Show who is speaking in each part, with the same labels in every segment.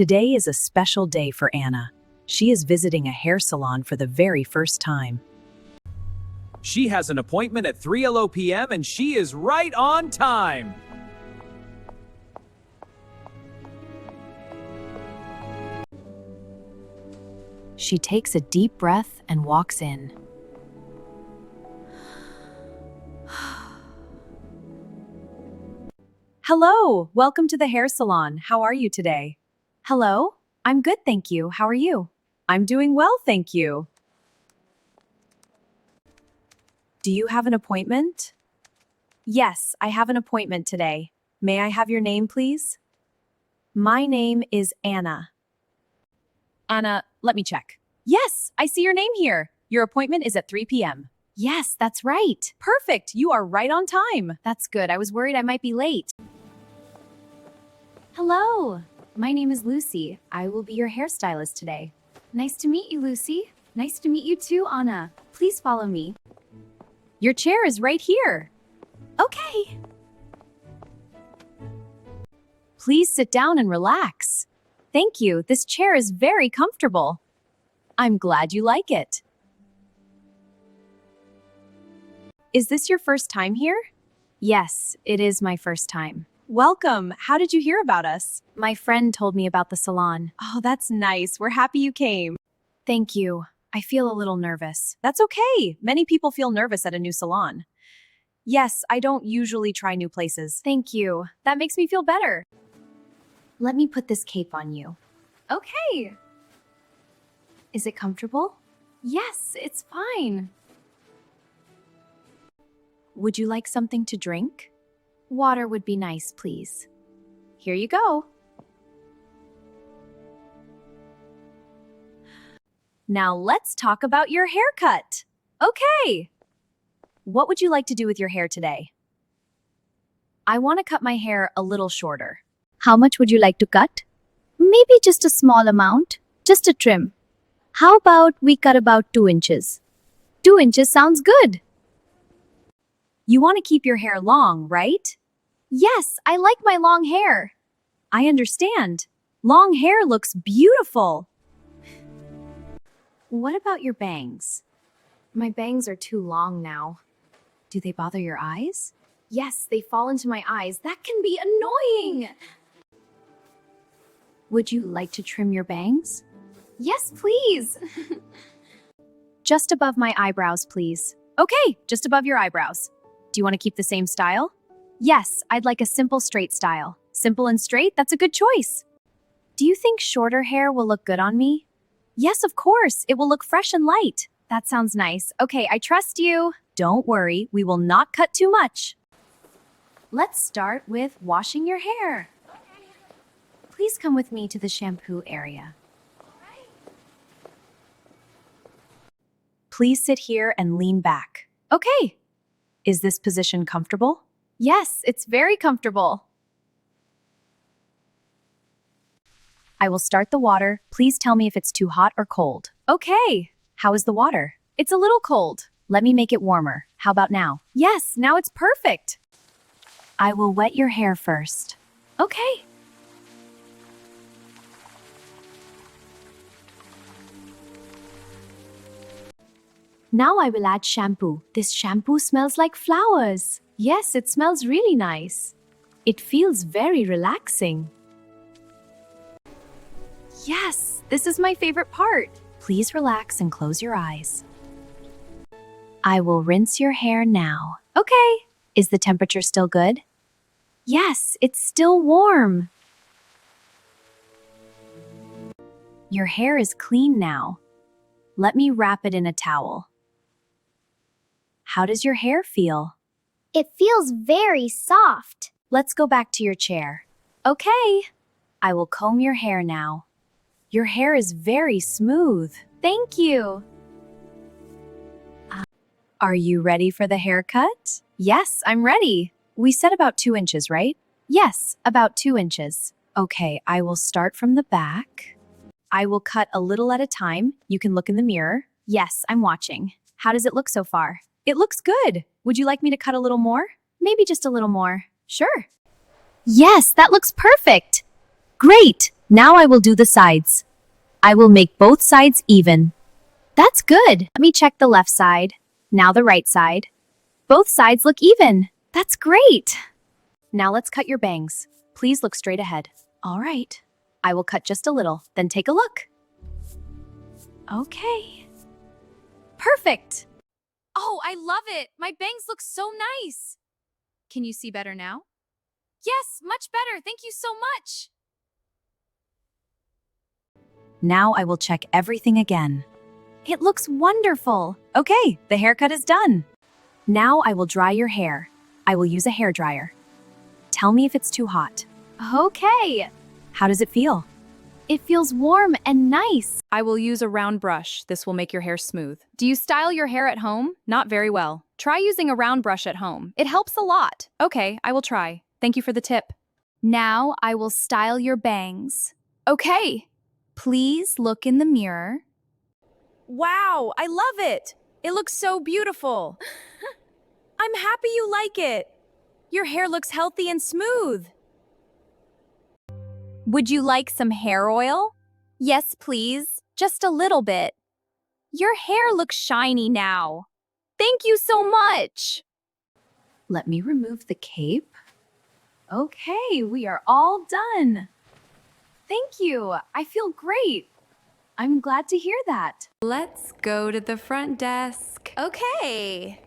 Speaker 1: Today is a special day for Anna. She is visiting a hair salon for the very first time.
Speaker 2: She has an appointment at 3 p.m. and she is right on time.
Speaker 1: She takes a deep breath and walks in. Hello, welcome to the hair salon. How are you today? Hello, I'm good, thank you. How are you? I'm doing well, thank you. Do you have an appointment? Yes, I have an appointment today. May I have your name, please? My name is Anna. Anna, let me check. Yes, I see your name here. Your appointment is at 3 p.m. Yes, that's right. Perfect, you are right on time. That's good. I was worried I might be late.
Speaker 3: Hello, my name is Lucy. I will be your hairstylist today. Nice to meet you, Lucy. Nice to meet you too, Anna. Please follow me.
Speaker 1: Your chair is right here.
Speaker 3: Okay.
Speaker 1: Please sit down and relax. Thank you. This chair is very comfortable. I'm glad you like it. Is this your first time here?
Speaker 3: Yes, it is my first time.
Speaker 1: Welcome. How did you hear about us?
Speaker 3: My friend told me about the salon.
Speaker 1: Oh, that's nice. We're happy you came.
Speaker 3: Thank you. I feel a little nervous.
Speaker 1: That's okay. Many people feel nervous at a new salon. Yes, I don't usually try new places.
Speaker 3: Thank you. That makes me feel better. Let me put this cape on you. Okay. Is it comfortable? Yes, it's fine.
Speaker 1: Would you like something to drink?
Speaker 3: Water would be nice, please.
Speaker 1: Here you go. Now let's talk about your haircut. Okay. What would you like to do with your hair today? I want to cut my hair a little shorter.
Speaker 3: How much would you like to cut? Maybe just a small amount, just a trim. How about we cut about 2 inches? 2 inches sounds good.
Speaker 1: You want to keep your hair long, right?
Speaker 3: Yes, I like my long hair.
Speaker 1: I understand. Long hair looks beautiful.
Speaker 3: What about your bangs? My bangs are too long now.
Speaker 1: Do they bother your eyes?
Speaker 3: Yes, they fall into my eyes. That can be annoying.
Speaker 1: Would you like to trim your bangs?
Speaker 3: Yes, please.
Speaker 1: Just above my eyebrows, please. Okay, just above your eyebrows. Do you want to keep the same style? Yes, I'd like a simple straight style. Simple and straight, that's a good choice. Do you think shorter hair will look good on me? Yes, of course. It will look fresh and light. That sounds nice. Okay, I trust you. Don't worry, we will not cut too much.
Speaker 3: Let's start with washing your hair. Please come with me to the shampoo area.
Speaker 1: Please sit here and lean back. Okay. Is this position comfortable?
Speaker 3: Yes, it's very comfortable.
Speaker 1: I will start the water. Please tell me if it's too hot or cold. Okay. How is the water?
Speaker 3: It's a little cold.
Speaker 1: Let me make it warmer. How about now?
Speaker 3: Yes, now it's perfect.
Speaker 1: I will wet your hair first.
Speaker 3: Okay.
Speaker 1: Now I will add shampoo. This shampoo smells like flowers.
Speaker 3: Yes, it smells really nice.
Speaker 1: It feels very relaxing.
Speaker 3: Yes, this is my favorite part.
Speaker 1: Please relax and close your eyes. I will rinse your hair now.
Speaker 3: Okay.
Speaker 1: Is the temperature still good?
Speaker 3: Yes, it's still warm.
Speaker 1: Your hair is clean now. Let me wrap it in a towel. How does your hair feel?
Speaker 4: It feels very soft.
Speaker 1: Let's go back to your chair.
Speaker 3: Okay.
Speaker 1: I will comb your hair now. Your hair is very smooth.
Speaker 3: Thank you.
Speaker 1: Are you ready for the haircut?
Speaker 3: Yes, I'm ready.
Speaker 1: We said about 2 inches, right?
Speaker 3: Yes, about 2 inches.
Speaker 1: Okay, I will start from the back. I will cut a little at a time. You can look in the mirror.
Speaker 3: Yes, I'm watching. How does it look so far?
Speaker 1: It looks good. Would you like me to cut a little more?
Speaker 3: Maybe just a little more.
Speaker 1: Sure.
Speaker 3: Yes, that looks perfect. Great.
Speaker 1: Now I will do the sides. I will make both sides even.
Speaker 3: That's good.
Speaker 1: Let me check the left side. Now the right side. Both sides look even.
Speaker 3: That's great.
Speaker 1: Now let's cut your bangs. Please look straight ahead.
Speaker 3: All right.
Speaker 1: I will cut just a little, then take a look.
Speaker 3: Okay.
Speaker 1: Perfect.
Speaker 3: Oh, I love it. My bangs look so nice. Can you see better now? Yes, much better. Thank you so much.
Speaker 1: Now I will check everything again.
Speaker 3: It looks wonderful.
Speaker 1: Okay, the haircut is done. Now I will dry your hair. I will use a hairdryer. Tell me if it's too hot.
Speaker 3: Okay.
Speaker 1: How does it feel?
Speaker 3: It feels warm and nice.
Speaker 5: I will use a round brush. This will make your hair smooth. Do you style your hair at home? Not very well. Try using a round brush at home. It helps a lot. Okay, I will try. Thank you for the tip.
Speaker 3: Now I will style your bangs. Okay. Please look in the mirror.
Speaker 5: Wow, I love it. It looks so beautiful. I'm happy you like it. Your hair looks healthy and smooth.
Speaker 3: Would you like some hair oil? Yes, please. Just a little bit. Your hair looks shiny now. Thank you so much.
Speaker 1: Let me remove the cape. Okay, we are all done. Thank you. I feel great. I'm glad to hear that.
Speaker 5: Let's go to the front desk.
Speaker 3: Okay.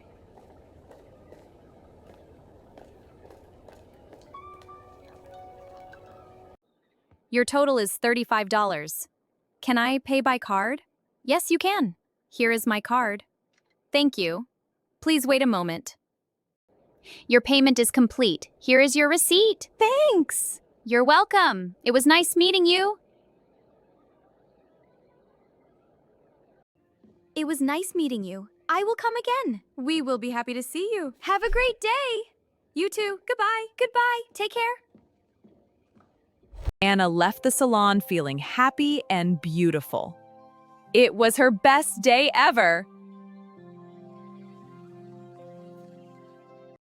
Speaker 5: Your total is $35. Can I pay by card? Yes, you can. Here is my card. Thank you. Please wait a moment. Your payment is complete. Here is your receipt.
Speaker 3: Thanks.
Speaker 5: You're welcome. It was nice meeting you.
Speaker 3: It was nice meeting you. I will come again.
Speaker 5: We will be happy to see you.
Speaker 3: Have a great day.
Speaker 5: You too. Goodbye.
Speaker 3: Goodbye. Take care.
Speaker 6: Anna left the salon feeling happy and beautiful. It was her best day ever.